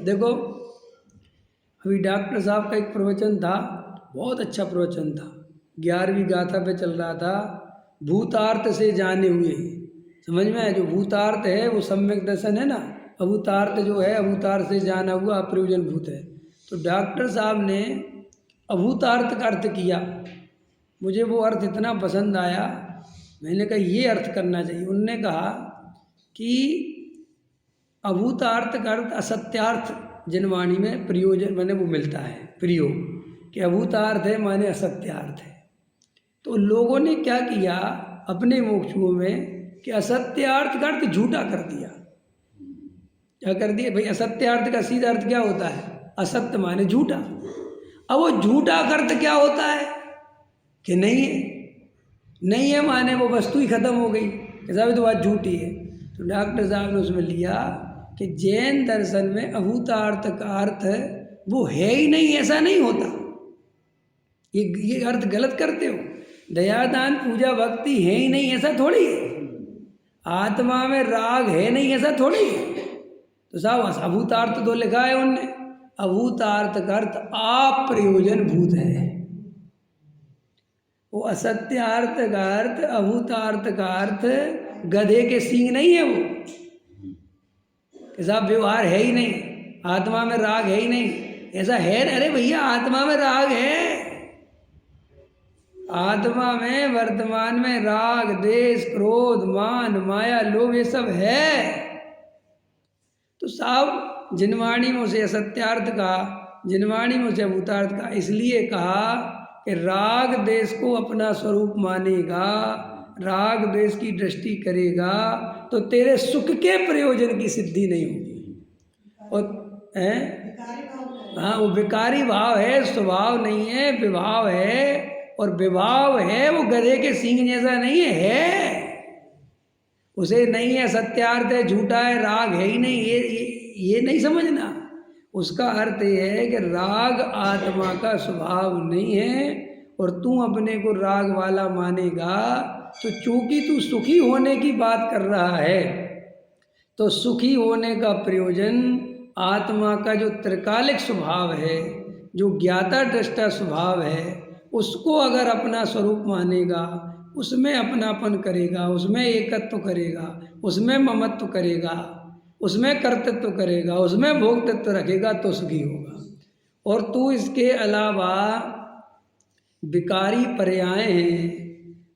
देखो, अभी डॉक्टर साहब का एक प्रवचन था, बहुत अच्छा प्रवचन था, 11वीं गाथा पे चल रहा था, भूतार्थ से जाने हुए। समझ में आया? जो भूतार्थ है वो सम्यक दर्शन है ना, अभूतार्थ जो है अभूतार्थ से जाना हुआ अप्रयोजन भूत है। तो डॉक्टर साहब ने अभूतार्थ का अर्थ किया, मुझे वो अर्थ इतना पसंद आया, मैंने कहा ये अर्थ करना चाहिए। उनने कहा कि अभूतार्थ का अर्थ असत्यार्थ जनवाणी में प्रयोजन माने वो मिलता है प्रयोग, कि अभूतार्थ है माने असत्यार्थ है। तो लोगों ने क्या किया अपने मोक्षुओं में कि असत्यार्थ का अर्थ झूठा कर दिया। क्या कर दिया भाई? असत्यार्थ का सीधा अर्थ क्या होता है? असत्य माने झूठा। अब वो झूठा का अर्थ क्या होता है कि नहीं है, नहीं है माने वो वस्तु ही खत्म हो गई, साहब तो बात झूठी है। तो डॉक्टर साहब ने उसमें लिया कि जैन दर्शन में अभूतार्थ का अर्थ वो है ही नहीं, ऐसा नहीं होता। ये अर्थ गलत करते हो। दयादान पूजा भक्ति है ही नहीं, ऐसा थोड़ी है। आत्मा में राग है नहीं, ऐसा थोड़ी है। तो साहब अभूतार्थ तो लिखा है उनने, अभूतार्थ का अर्थ अप्रयोजन भूत है। वो असत्यार्थ का अर्थ अभूतार्थ का अर्थ गधे के सींग नहीं है वो, कि साहब व्यवहार है ही नहीं, आत्मा में राग है ही नहीं, ऐसा है। अरे भैया आत्मा में राग है, आत्मा में वर्तमान में राग द्वेष क्रोध मान माया लोभ ये सब है। तो साहब जिनवाणी में उसे असत्यार्थ का, जिनवाणी में उसे अभूतार्थ का इसलिए कहा कि राग देश को अपना स्वरूप मानेगा, राग देश की दृष्टि करेगा तो तेरे सुख के प्रयोजन की सिद्धि नहीं होगी। और हाँ वो विकारी भाव है, स्वभाव नहीं है, विभाव है। और विभाव है वो गधे के सींग जैसा नहीं है, उसे नहीं है सत्यार्थ है, झूठा है, राग है ही नहीं, ये नहीं समझना। उसका अर्थ ये है कि राग आत्मा का स्वभाव नहीं है और तू अपने को राग वाला मानेगा तो चूंकि तू सुखी होने की बात कर रहा है तो सुखी होने का प्रयोजन आत्मा का जो त्रिकालिक स्वभाव है, जो ज्ञाता दृष्टा स्वभाव है, उसको अगर अपना स्वरूप मानेगा, उसमें अपनापन करेगा, उसमें एकत्व करेगा, उसमें ममत्व करेगा, उसमें कर्तृत्व करेगा, उसमें भोक्तृत्व रखेगा तो सुखी होगा। और तू इसके अलावा विकारी पर्याय हैं,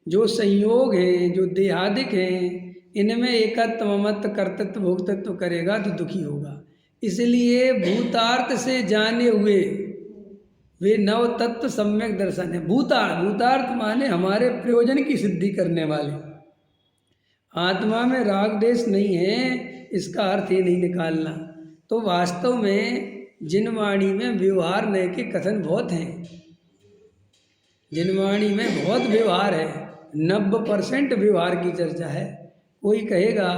जो संयोग हैं, जो देहादिक हैं, इनमें एकत्व ममत्व कर्तृत्व भोक्तृत्व करेगा तो दुखी होगा। इसलिए भूतार्थ से जाने हुए वे नव तत्व सम्यक दर्शन है। भूतार्थ माने हमारे प्रयोजन की सिद्धि करने वाले। आत्मा में राग देश नहीं है, इसका अर्थ ये नहीं निकालना। तो वास्तव में जिनवाणी में व्यवहार नय के कथन बहुत हैं, जिनवाणी में बहुत व्यवहार है, 90% व्यवहार की चर्चा है। कोई कहेगा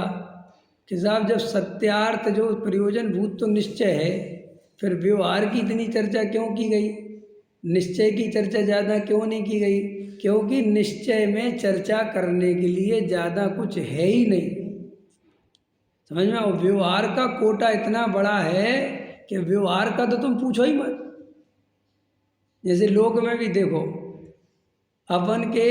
कि साहब जब सत्यार्थ जो प्रयोजन भूत तो निश्चय है, फिर व्यवहार की इतनी चर्चा क्यों की गई, निश्चय की चर्चा ज़्यादा क्यों नहीं की गई? क्योंकि निश्चय में चर्चा करने के लिए ज़्यादा कुछ है ही नहीं, समझ में आओ। व्यवहार का कोटा इतना बड़ा है कि व्यवहार का तो तुम पूछो ही मत। जैसे लोक में भी देखो, अपन के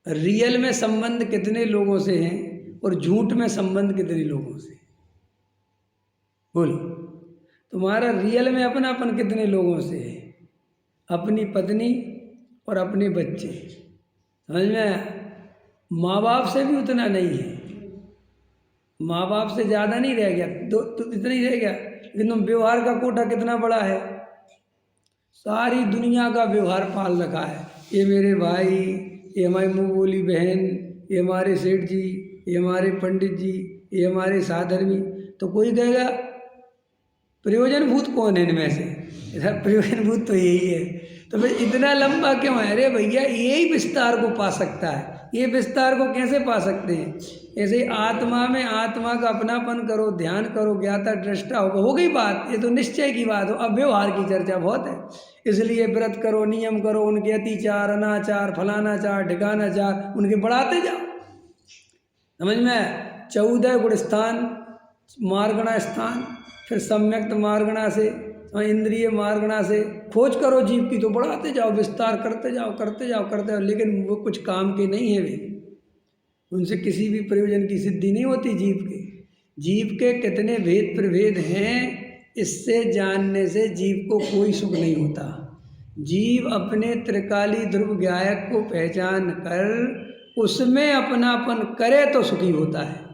रियल में संबंध कितने लोगों से हैं और झूठ में संबंध कितने लोगों से। बोलो, तुम्हारा रियल में अपनापन कितने लोगों से है? अपनी पत्नी और अपने बच्चे, समझ में। माँ बाप से भी उतना नहीं है, माँ बाप से ज़्यादा नहीं रह गया, तो इतना ही रह गया। लेकिन तुम व्यवहार का कोटा कितना बड़ा है, सारी दुनिया का व्यवहार पाल रखा है। ये मेरे भाई, ये हमारी मुँह बोली बहन, ये हमारे सेठ जी, ये हमारे पंडित जी, ये हमारे साधर्मी। तो कोई कहेगा प्रयोजन भूत कौन है इनमें से? प्रयोजन भूत तो यही है। तो फिर इतना लंबा क्यों है? अरे भैया यही विस्तार को पा सकता है। ये विस्तार को कैसे पा सकते हैं? ऐसे आत्मा में आत्मा का अपनापन करो, ध्यान करो, ज्ञाता दृष्टा हो गई बात। ये तो निश्चय की बात हो। अब व्यवहार की चर्चा बहुत है, इसलिए व्रत करो, नियम करो, उनके अतिचार अनाचार फलाना चार ठिकाना चार उनके बढ़ाते जाओ, समझ में। 14 गुण स्थान मार्गणा स्थान, फिर सम्यक्त मार्गणा से, इंद्रिय मार्गणा से खोज करो जीव की, तो बढ़ाते जाओ, विस्तार करते जाओ करते जाओ करते जाओ, लेकिन वो कुछ काम के नहीं है वे, उनसे किसी भी प्रयोजन की सिद्धि नहीं होती जीव के। जीव के कितने भेद प्रभेद हैं, इससे जानने से जीव को कोई सुख नहीं होता। जीव अपने त्रिकाली ध्रुव ज्ञायक को पहचान कर उसमें अपनापन करे तो सुखी होता है।